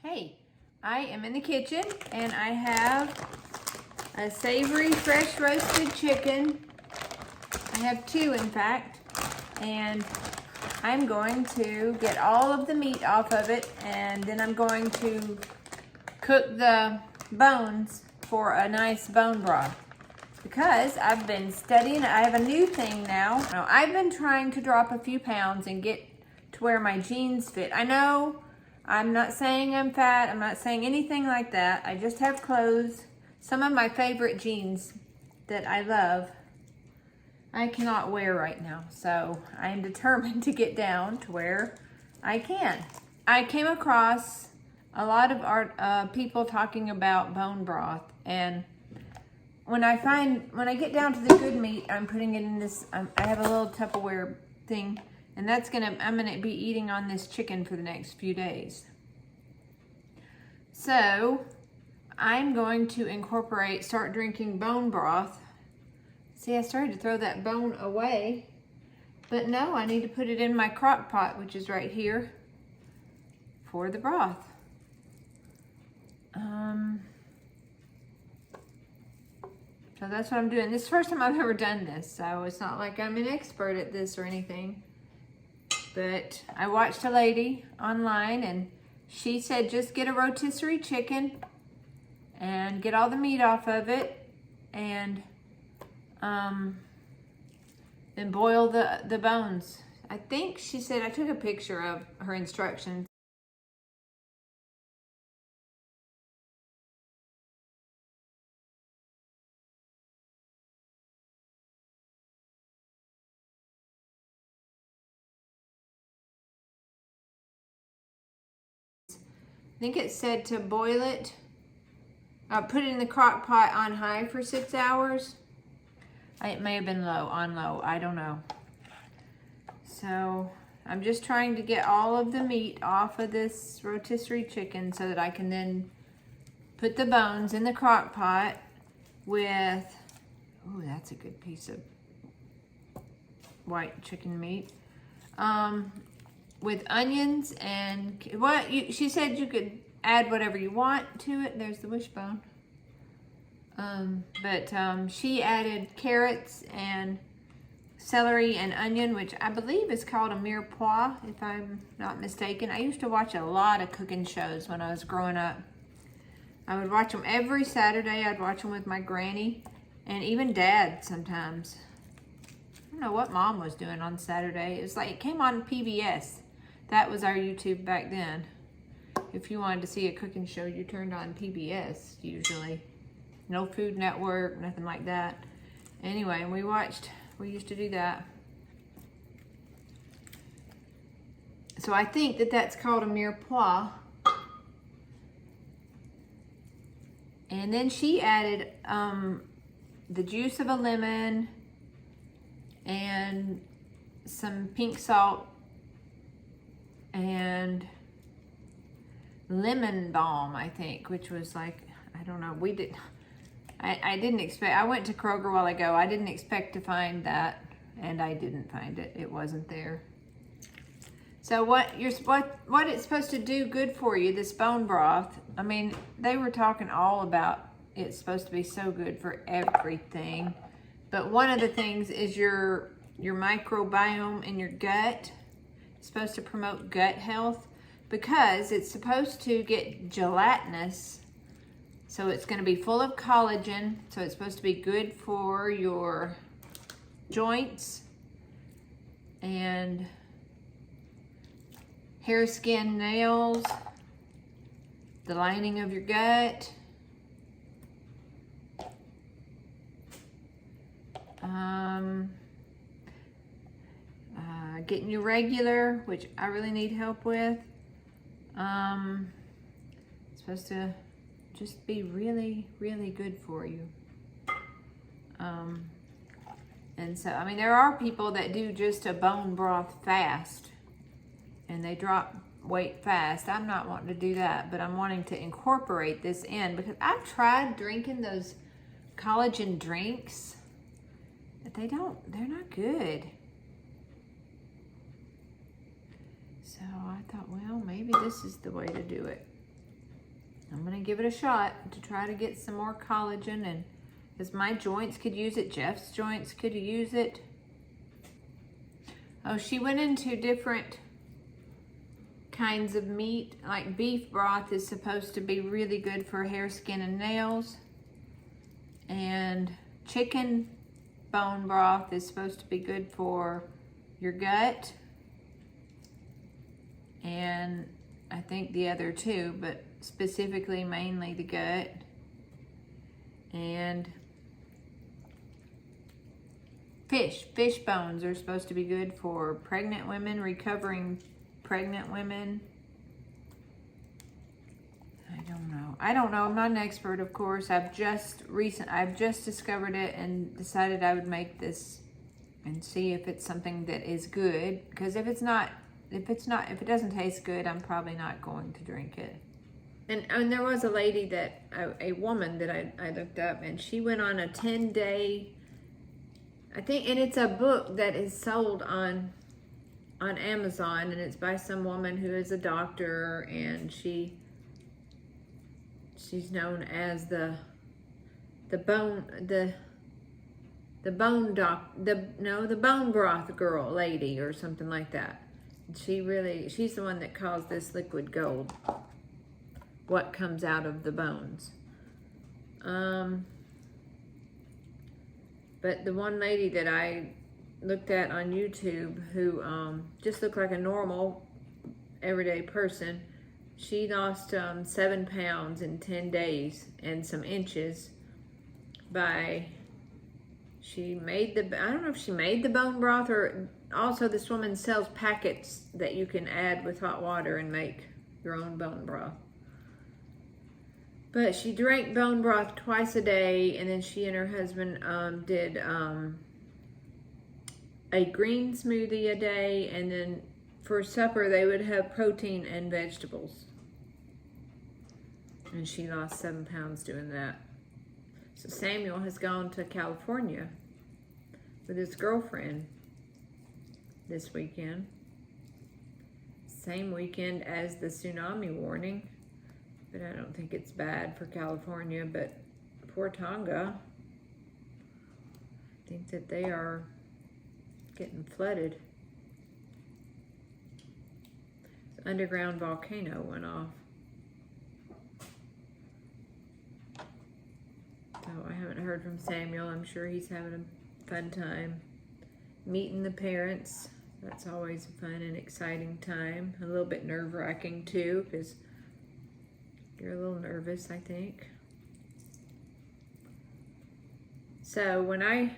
Hey, I am in the kitchen and I have a savory fresh roasted chicken. I have two in fact, and I'm going to get all of the meat off of it, and then I'm going to cook the bones for a nice bone broth. Because I've been studying, I have a new thing now. I've been trying to drop a few pounds and get to where my jeans fit. I know I'm not saying I'm fat, I'm not saying anything like that. I just have clothes, some of my favorite jeans that I love, I cannot wear right now. So I am determined to get down to where I can. I came across a lot of people talking about bone broth, and when I get down to the good meat, I'm putting it in this, I have a little Tupperware thing, and I'm gonna be eating on this chicken for the next few days. So I'm going to start drinking bone broth. See, I started to throw that bone away, but no, I need to put it in my crock pot, which is right here, for the broth. So that's what I'm doing. This is the first time I've ever done this, so it's not like I'm an expert at this or anything. But I watched a lady online, and she said just get a rotisserie chicken and get all the meat off of it, and then boil the bones. I think she said, I took a picture of her instructions. I think it said to boil it, put it in the crock pot on high for 6 hours. It may have been on low, I don't know. So I'm just trying to get all of the meat off of this rotisserie chicken so that I can then put the bones in the crock pot with, oh, that's a good piece of white chicken meat. With onions and she said you could add whatever you want to it. There's the wishbone. She added carrots and celery and onion, which I believe is called a mirepoix, if I'm not mistaken. I used to watch a lot of cooking shows when I was growing up. I would watch them every Saturday. I'd watch them with my granny and even Dad sometimes. I don't know what Mom was doing on Saturday. It was like it came on PBS. That was our YouTube back then. If you wanted to see a cooking show, you turned on PBS usually. No Food Network, nothing like that. Anyway, we used to do that. So I think that's called a mirepoix. And then she added the juice of a lemon and some pink salt and lemon balm, I think, which was like, I don't know, I didn't expect, I went to Kroger a while ago, I didn't expect to find that, and I didn't find it, it wasn't there. So what it's supposed to do good for you, this bone broth, I mean, they were talking all about it's supposed to be so good for everything, but one of the things is your microbiome in your gut. It's supposed to promote gut health because it's supposed to get gelatinous, so it's going to be full of collagen, so it's supposed to be good for your joints and hair, skin, nails, the lining of your gut. Getting you regular, which I really need help with. It's supposed to just be really, really good for you. And so, I mean, there are people that do just a bone broth fast and they drop weight fast. I'm not wanting to do that, but I'm wanting to incorporate this in because I've tried drinking those collagen drinks, but they're not good. So I thought, well, maybe this is the way to do it. I'm gonna give it a shot to try to get some more collagen, and because my joints could use it, Jeff's joints could use it. Oh, she went into different kinds of meat, like beef broth is supposed to be really good for hair, skin, and nails. And chicken bone broth is supposed to be good for your gut. And I think the other two, but specifically mainly the gut. And fish bones are supposed to be good for pregnant women, recovering pregnant women. I don't know. I'm not an expert, of course. I've just discovered it and decided I would make this and see if it's something that is good. Because if it doesn't taste good, I'm probably not going to drink it. And there was a lady a woman that I looked up, and she went on a 10-day, I think, and it's a book that is sold on Amazon, and it's by some woman who is a doctor, and she's known as the bone broth girl lady or something like that. She's the one that calls this liquid gold, what comes out of the bones. But the one lady that I looked at on YouTube who just looked like a normal everyday person, she lost 7 pounds in 10 days and some inches I don't know if she made the bone broth, or also this woman sells packets that you can add with hot water and make your own bone broth. But she drank bone broth twice a day, and then she and her husband did a green smoothie a day, and then for supper they would have protein and vegetables. And she lost 7 pounds doing that. So Samuel has gone to California with his girlfriend this weekend. Same weekend as the tsunami warning. But I don't think it's bad for California, but poor Tonga, I think that they are getting flooded. The underground volcano went off. So I haven't heard from Samuel. I'm sure he's having a fun time meeting the parents. That's always a fun and exciting time. A little bit nerve-wracking too, because you're a little nervous, I think. So when I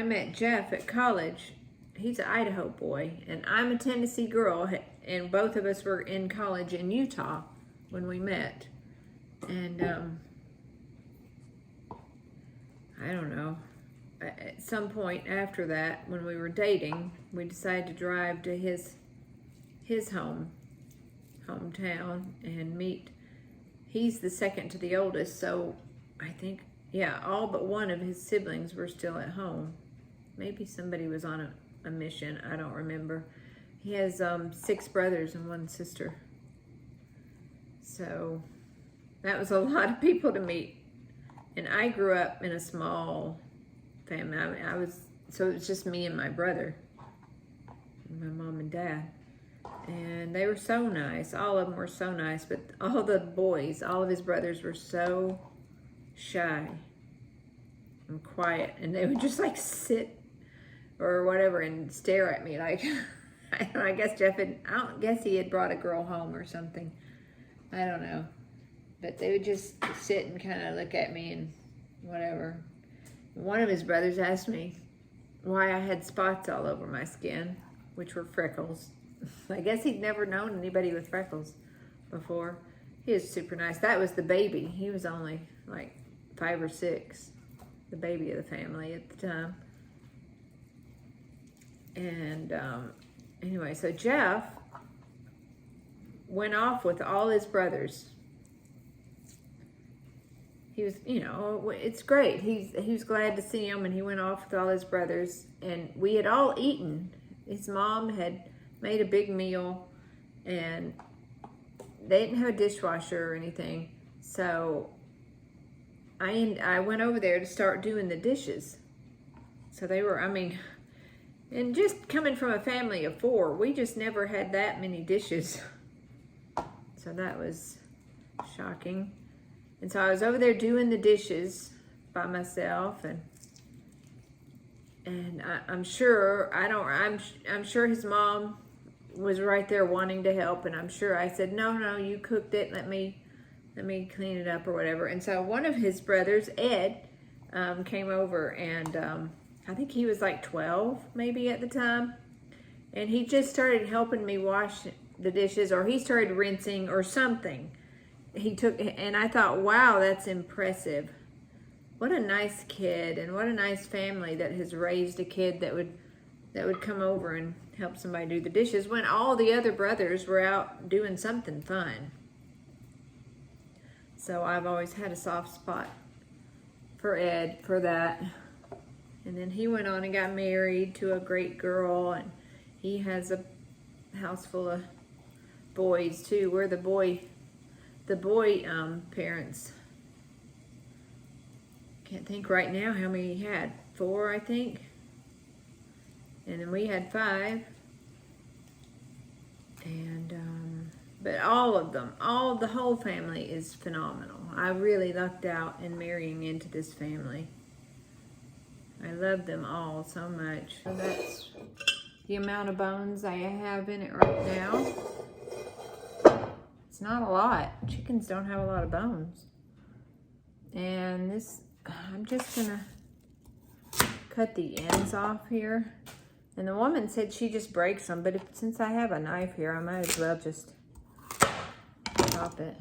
met Jeff at college, he's an Idaho boy, and I'm a Tennessee girl, and both of us were in college in Utah when we met. And I don't know, at some point after that, when we were dating, we decided to drive to his hometown and meet. He's the second to the oldest, so I think, yeah, all but one of his siblings were still at home. Maybe somebody was on a mission, I don't remember. He has 6 brothers and 1 sister. So that was a lot of people to meet. And I grew up in a small family. So it was just me and my brother, and my mom and dad. And they were so nice. All of them were so nice, but all the boys, all of his brothers were so shy and quiet, and they would just like sit or whatever and stare at me like, I guess I don't guess he had brought a girl home or something. I don't know. But they would just sit and kind of look at me and whatever. One of his brothers asked me why I had spots all over my skin, which were freckles. I guess he'd never known anybody with freckles before. He was super nice. That was the baby. He was only like 5 or 6, the baby of the family at the time. And anyway, so Jeff went off with all his brothers. He was, it's great. He was glad to see him, and he went off with all his brothers. And we had all eaten. His mom had made a big meal, and they didn't have a dishwasher or anything. So I went over there to start doing the dishes. So they were, I mean, and just coming from a family of 4, we just never had that many dishes. So that was shocking. And so I was over there doing the dishes by myself, and I'm sure I'm sure his mom was right there wanting to help, and I'm sure I said, no, you cooked it, let me clean it up or whatever. And so one of his brothers, Ed, came over, and I think he was like 12 maybe at the time, and he just started helping me wash the dishes, or he started rinsing or something. He took, and I thought, wow, that's impressive. What a nice kid, and what a nice family that has raised a kid that would come over and help somebody do the dishes when all the other brothers were out doing something fun. So I've always had a soft spot for Ed for that. And then he went on and got married to a great girl, and he has a house full of boys too. We're the boy parents. Can't think right now how many he had. 4, I think. And then we had 5. And but all of them, the whole family is phenomenal. I really lucked out in marrying into this family. I love them all so much. So that's the amount of bones I have in it right now. It's not a lot. Chickens don't have a lot of bones. And this, I'm just gonna cut the ends off here. And the woman said she just breaks them, but since I have a knife here, I might as well just chop it.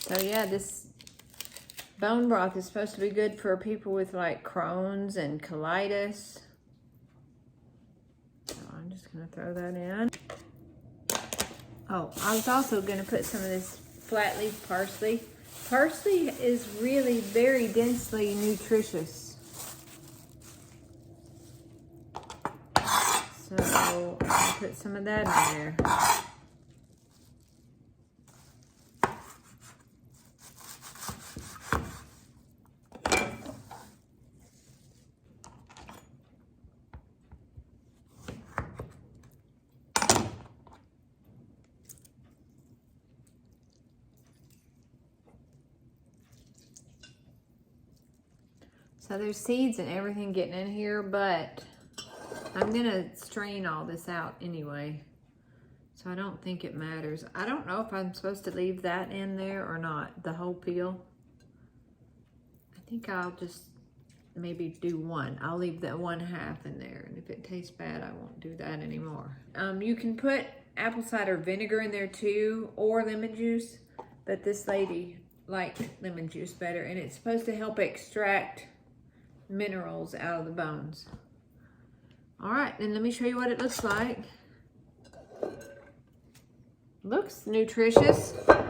So yeah, this bone broth is supposed to be good for people with like Crohn's and colitis. So I'm just gonna throw that in. Oh, I was also gonna put some of this flat leaf parsley. Parsley is really very densely nutritious. So I'll put some of that in there. So there's seeds and everything getting in here, but I'm gonna strain all this out anyway. So I don't think it matters. I don't know if I'm supposed to leave that in there or not, the whole peel. I think I'll just maybe do one. I'll leave that 1/2 in there, and if it tastes bad, I won't do that anymore. You can put apple cider vinegar in there too, or lemon juice, but this lady liked lemon juice better, and it's supposed to help extract minerals out of the bones. All right, then let me show you what it looks like. Looks nutritious. Let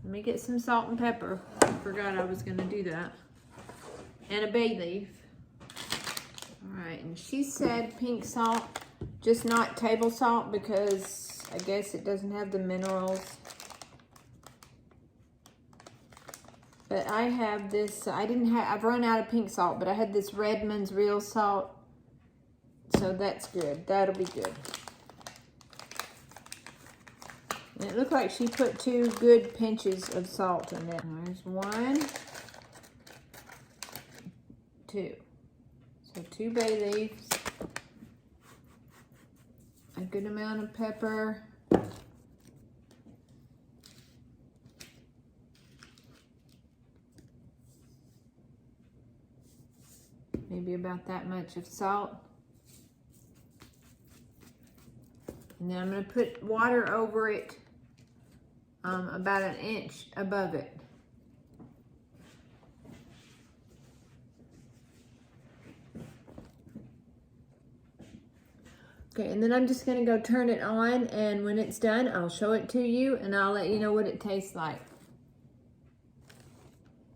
me get some salt and pepper. I forgot I was gonna do that. And a bay leaf. All right, and she said pink salt, just not table salt, because I guess it doesn't have the minerals. But I have this, I've run out of pink salt, but I had this Redmond's real salt. So that's good, that'll be good. And it looked like she put 2 good pinches of salt in it. There's 1, 2. So 2 bay leaves. A good amount of pepper. Maybe about that much of salt. And then I'm going to put water over it, about 1 inch above it. Okay, and then I'm just gonna go turn it on, and when it's done, I'll show it to you and I'll let you know what it tastes like.